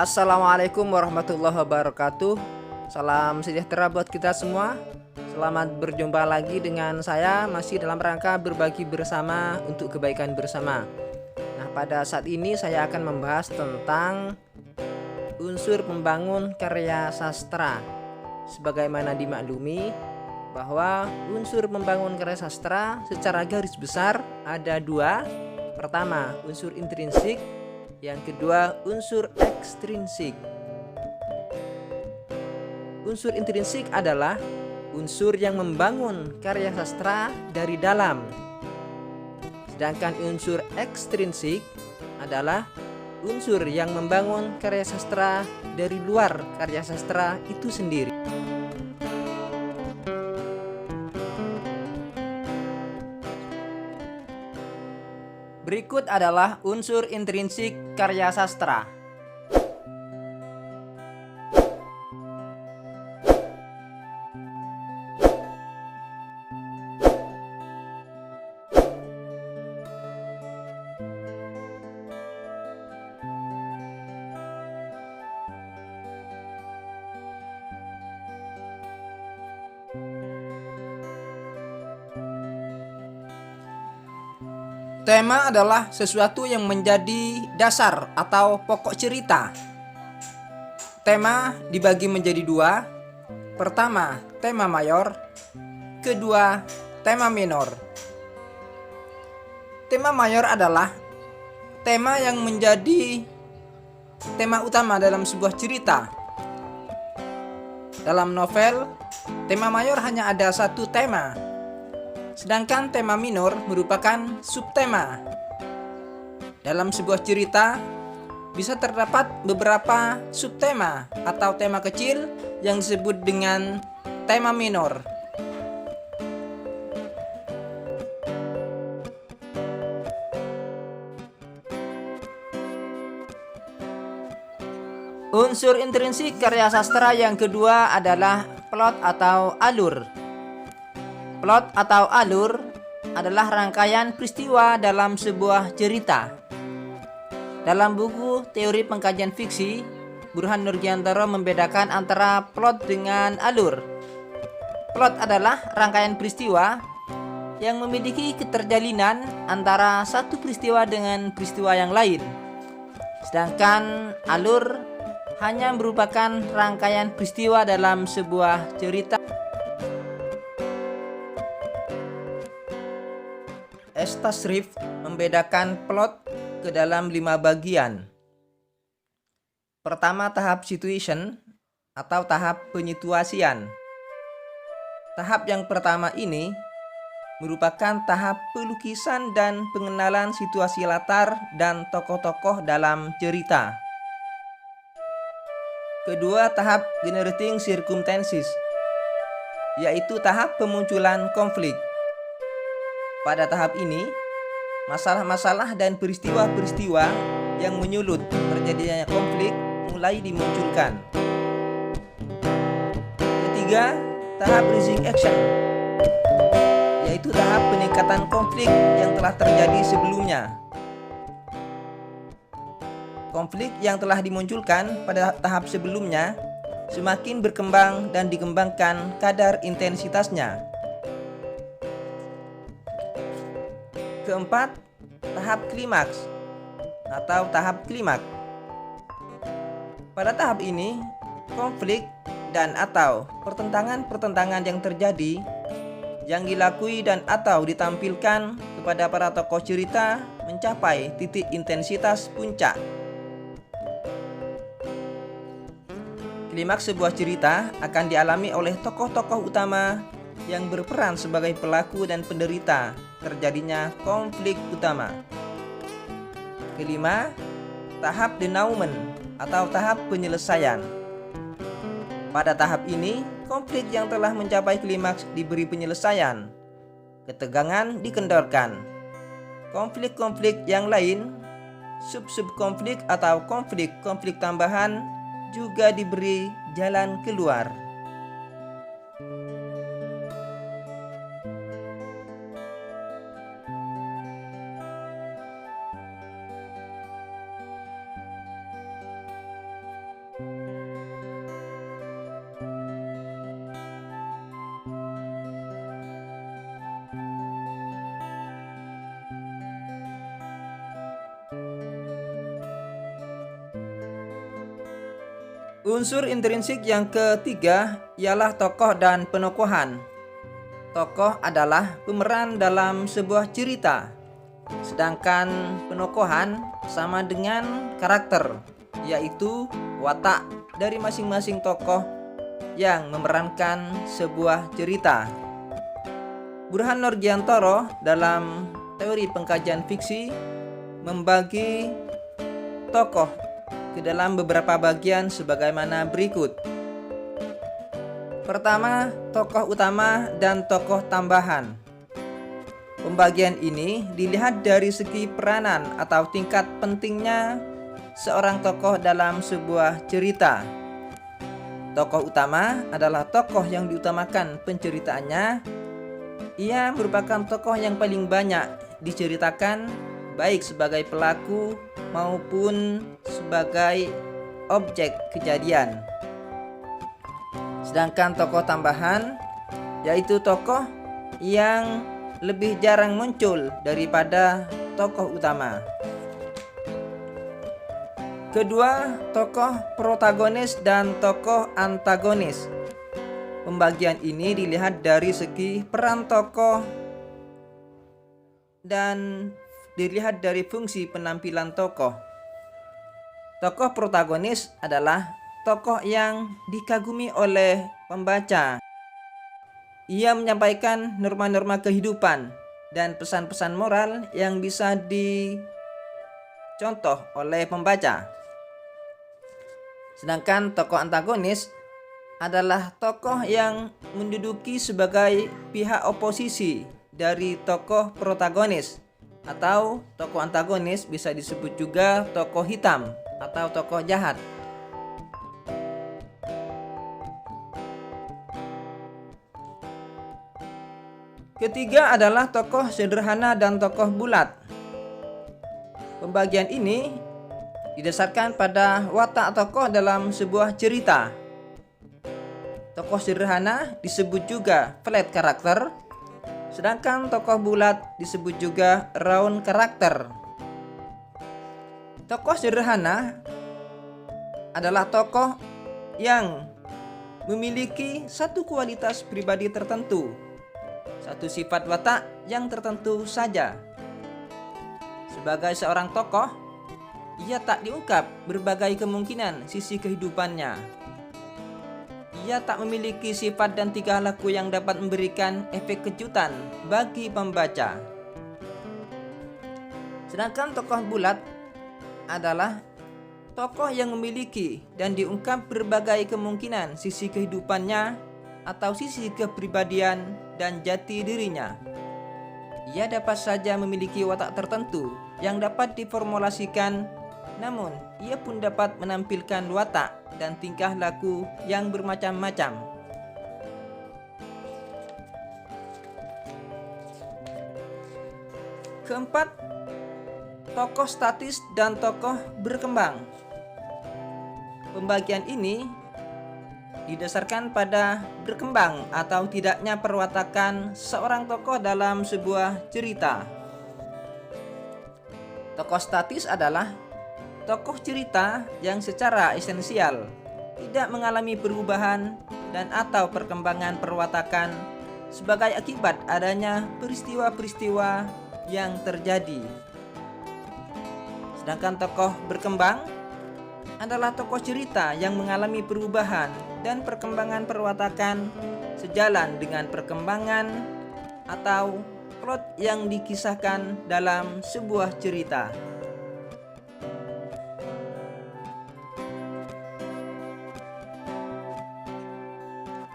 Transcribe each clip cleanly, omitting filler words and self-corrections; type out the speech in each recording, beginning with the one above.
Assalamualaikum warahmatullahi wabarakatuh. Salam sejahtera buat kita semua. Selamat berjumpa lagi dengan saya, masih dalam rangka berbagi bersama untuk kebaikan bersama. Nah, pada saat ini saya akan membahas tentang unsur pembangun karya sastra. Sebagaimana dimaklumi bahwa unsur pembangun karya sastra secara garis besar ada dua. Pertama, unsur intrinsik. Yang kedua, unsur ekstrinsik. Unsur intrinsik adalah unsur yang membangun karya sastra dari dalam. Sedangkan unsur ekstrinsik adalah unsur yang membangun karya sastra dari luar karya sastra itu sendiri. Berikut adalah unsur intrinsik karya sastra. Tema adalah sesuatu yang menjadi dasar atau pokok cerita. Tema dibagi menjadi dua. Pertama, tema mayor. Kedua, tema minor. Tema mayor adalah tema yang menjadi tema utama dalam sebuah cerita. Dalam novel, tema mayor hanya ada satu tema. Sedangkan tema minor merupakan subtema. Dalam sebuah cerita bisa terdapat beberapa subtema atau tema kecil yang disebut dengan tema minor. Unsur intrinsik karya sastra yang kedua adalah plot atau alur. Plot atau alur adalah rangkaian peristiwa dalam sebuah cerita. Dalam buku Teori Pengkajian Fiksi, Burhan Nurgiantoro membedakan antara plot dengan alur. Plot adalah rangkaian peristiwa yang memiliki keterjalinan antara satu peristiwa dengan peristiwa yang lain. Sedangkan alur hanya merupakan rangkaian peristiwa dalam sebuah cerita. Tasrif membedakan plot ke dalam 5 bagian. Pertama, tahap situation atau tahap penyituasian. Tahap yang pertama ini merupakan tahap pelukisan dan pengenalan situasi latar dan tokoh-tokoh dalam cerita. Kedua, tahap generating circumstances, yaitu tahap pemunculan konflik. Pada tahap ini, masalah-masalah dan peristiwa-peristiwa yang menyulut terjadinya konflik mulai dimunculkan. Ketiga, tahap rising action, yaitu tahap peningkatan konflik yang telah terjadi sebelumnya. Konflik yang telah dimunculkan pada tahap sebelumnya semakin berkembang dan dikembangkan kadar intensitasnya. Keempat, tahap klimaks atau tahap klimak. Pada tahap ini, konflik dan atau pertentangan-pertentangan yang terjadi yang dilakui dan atau ditampilkan kepada para tokoh cerita mencapai titik intensitas puncak. Klimaks sebuah cerita akan dialami oleh tokoh-tokoh utama yang berperan sebagai pelaku dan penderita terjadinya konflik utama. Kelima, tahap denouement atau tahap penyelesaian. Pada tahap ini, konflik yang telah mencapai klimaks diberi penyelesaian. Ketegangan dikendorkan. Konflik-konflik yang lain, sub-sub konflik atau konflik-konflik tambahan juga diberi jalan keluar. Unsur intrinsik yang ketiga ialah tokoh dan penokohan. Tokoh adalah pemeran dalam sebuah cerita, sedangkan penokohan sama dengan karakter, yaitu watak dari masing-masing tokoh yang memerankan sebuah cerita. Burhan Nurgiantoro dalam teori pengkajian fiksi membagi tokoh ke dalam beberapa bagian sebagaimana berikut. Pertama, tokoh utama dan tokoh tambahan. Pembagian ini dilihat dari segi peranan atau tingkat pentingnya seorang tokoh dalam sebuah cerita. Tokoh utama adalah tokoh yang diutamakan penceritaannya. Ia merupakan tokoh yang paling banyak diceritakan, baik sebagai pelaku maupun sebagai objek kejadian. Sedangkan tokoh tambahan yaitu tokoh yang lebih jarang muncul daripada tokoh utama. Kedua, tokoh protagonis dan tokoh antagonis. Pembagian ini dilihat dari segi peran tokoh dan dilihat dari fungsi penampilan tokoh. Tokoh protagonis adalah tokoh yang dikagumi oleh pembaca. Ia menyampaikan norma-norma kehidupan dan pesan-pesan moral yang bisa dicontoh oleh pembaca. Sedangkan tokoh antagonis adalah tokoh yang menduduki sebagai pihak oposisi dari tokoh protagonis, atau tokoh antagonis bisa disebut juga tokoh hitam atau tokoh jahat. Ketiga adalah tokoh sederhana dan tokoh bulat. Pembagian ini didasarkan pada watak tokoh dalam sebuah cerita. Tokoh sederhana disebut juga flat karakter, sedangkan tokoh bulat disebut juga round karakter. Tokoh sederhana adalah tokoh yang memiliki satu kualitas pribadi tertentu, satu sifat watak yang tertentu saja. Sebagai seorang tokoh, ia tak diungkap berbagai kemungkinan sisi kehidupannya. Ia tak memiliki sifat dan tingkah laku yang dapat memberikan efek kejutan bagi pembaca. Sedangkan tokoh bulat adalah tokoh yang memiliki dan diungkap berbagai kemungkinan sisi kehidupannya atau sisi kepribadian dan jati dirinya. Ia dapat saja memiliki watak tertentu yang dapat diformulasikan, namun ia pun dapat menampilkan watak dan tingkah laku yang bermacam-macam. Keempat, tokoh statis dan tokoh berkembang. Pembagian ini didasarkan pada berkembang atau tidaknya perwatakan seorang tokoh dalam sebuah cerita. Tokoh statis adalah tokoh cerita yang secara esensial tidak mengalami perubahan dan atau perkembangan perwatakan sebagai akibat adanya peristiwa-peristiwa yang terjadi. Sedangkan tokoh berkembang adalah tokoh cerita yang mengalami perubahan dan perkembangan perwatakan sejalan dengan perkembangan atau plot yang dikisahkan dalam sebuah cerita.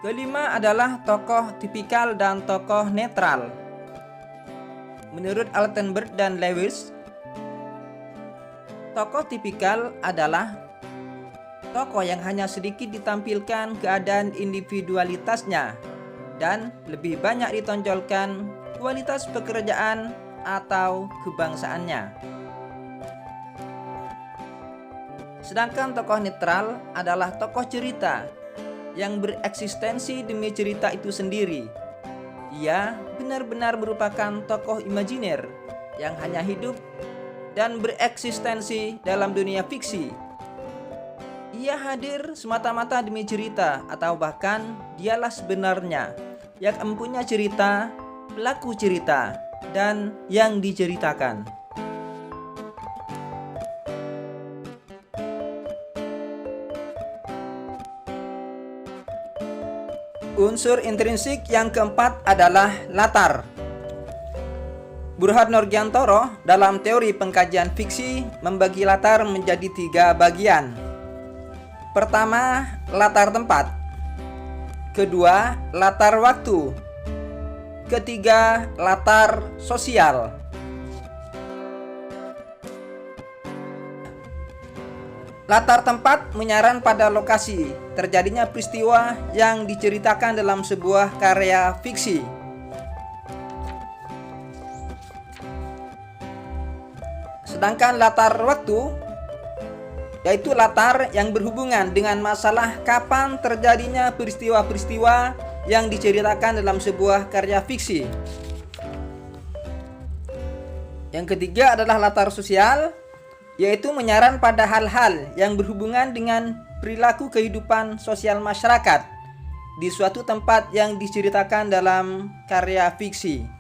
Kelima adalah tokoh tipikal dan tokoh netral. Menurut Altenberg dan Lewis, tokoh tipikal adalah tokoh yang hanya sedikit ditampilkan keadaan individualitasnya dan lebih banyak ditonjolkan kualitas pekerjaan atau kebangsaannya. Sedangkan tokoh netral adalah tokoh cerita yang bereksistensi demi cerita itu sendiri. Ia benar-benar merupakan tokoh imajiner yang hanya hidup dan bereksistensi dalam dunia fiksi. ia hadir semata-mata demi cerita, atau bahkan dialah sebenarnya yang mempunyai cerita, pelaku cerita, dan yang diceritakan. Unsur intrinsik yang keempat adalah latar. Burhan Nurgiantoro dalam teori pengkajian fiksi membagi latar menjadi 3 bagian. Pertama, latar tempat. Kedua, latar waktu. Ketiga, latar sosial. Latar tempat menyaran pada lokasi terjadinya peristiwa yang diceritakan dalam sebuah karya fiksi. Sedangkan latar waktu yaitu latar yang berhubungan dengan masalah kapan terjadinya peristiwa-peristiwa yang diceritakan dalam sebuah karya fiksi. Yang ketiga adalah latar sosial, yaitu menyaran pada hal-hal yang berhubungan dengan perilaku kehidupan sosial masyarakat di suatu tempat yang diceritakan dalam karya fiksi.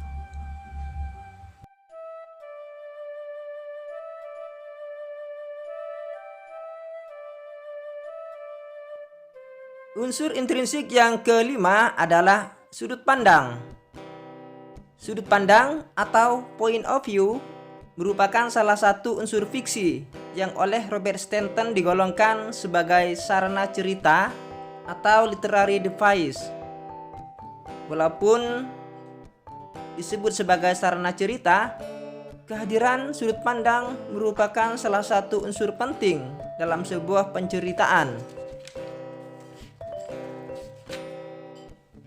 Unsur intrinsik yang kelima adalah sudut pandang. Sudut pandang atau point of view merupakan salah satu unsur fiksi yang oleh Robert Stanton digolongkan sebagai sarana cerita atau literary device. Walaupun disebut sebagai sarana cerita, kehadiran sudut pandang merupakan salah satu unsur penting dalam sebuah penceritaan.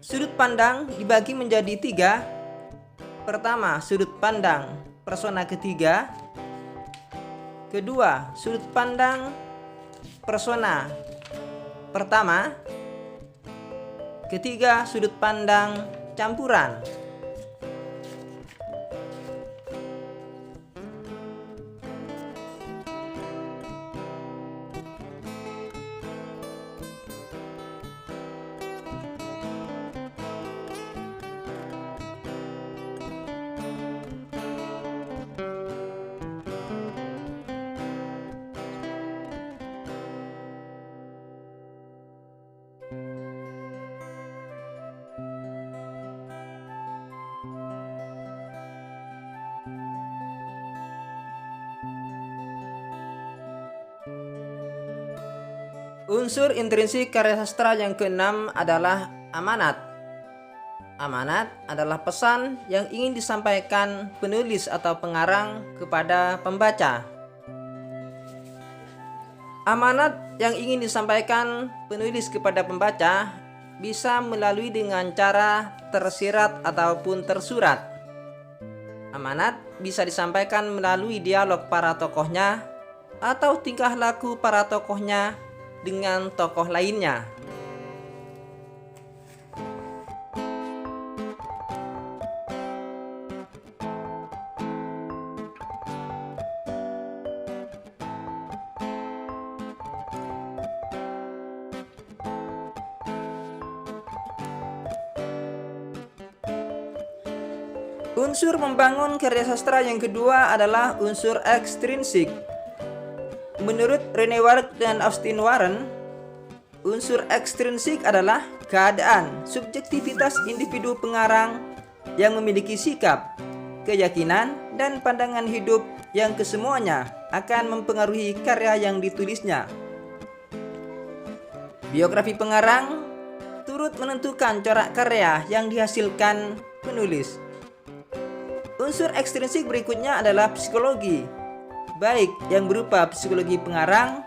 Sudut pandang dibagi menjadi 3. Pertama, sudut pandang persona ketiga. Kedua, sudut pandang persona pertama. Ketiga, sudut pandang campuran. Unsur intrinsik karya sastra yang keenam adalah amanat. Amanat adalah pesan yang ingin disampaikan penulis atau pengarang kepada pembaca. Amanat yang ingin disampaikan penulis kepada pembaca bisa melalui dengan cara tersirat ataupun tersurat. Amanat bisa disampaikan melalui dialog para tokohnya atau tingkah laku para tokohnya dengan tokoh lainnya. Unsur membangun karya sastra yang kedua adalah unsur ekstrinsik. Menurut Rene Ward dan Austin Warren, unsur ekstrinsik adalah keadaan subjektivitas individu pengarang yang memiliki sikap, keyakinan, dan pandangan hidup yang kesemuanya akan mempengaruhi karya yang ditulisnya. Biografi pengarang turut menentukan corak karya yang dihasilkan penulis. Unsur ekstrinsik berikutnya adalah psikologi, baik yang berupa psikologi pengarang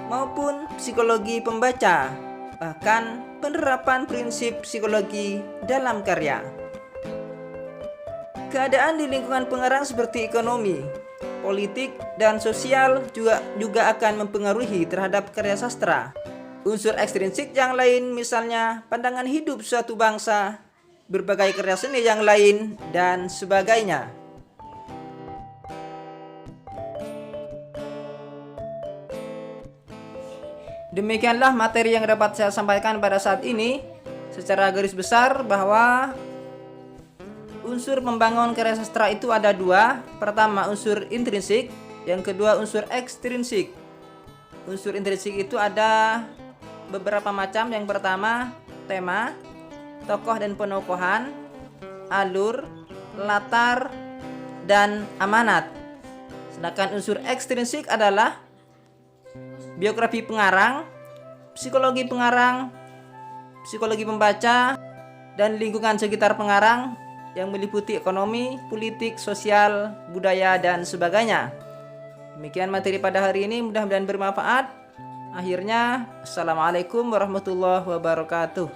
maupun psikologi pembaca, bahkan penerapan prinsip psikologi dalam karya. Keadaan di lingkungan pengarang seperti ekonomi, politik, dan sosial juga akan mempengaruhi terhadap karya sastra. Unsur ekstrinsik yang lain misalnya pandangan hidup suatu bangsa, berbagai karya seni yang lain, dan sebagainya. Demikianlah materi yang dapat saya sampaikan pada saat ini. Secara garis besar bahwa unsur pembangun karya sastra itu ada dua. Pertama unsur intrinsik, yang kedua unsur ekstrinsik. Unsur intrinsik itu ada beberapa macam. Yang pertama tema, tokoh dan penokohan, alur, latar, dan amanat. Sedangkan unsur ekstrinsik adalah biografi pengarang, psikologi pengarang, psikologi pembaca, dan lingkungan sekitar pengarang yang meliputi ekonomi, politik, sosial, budaya, dan sebagainya. Demikian materi pada hari ini, mudah-mudahan bermanfaat. Akhirnya, Assalamualaikum warahmatullahi wabarakatuh.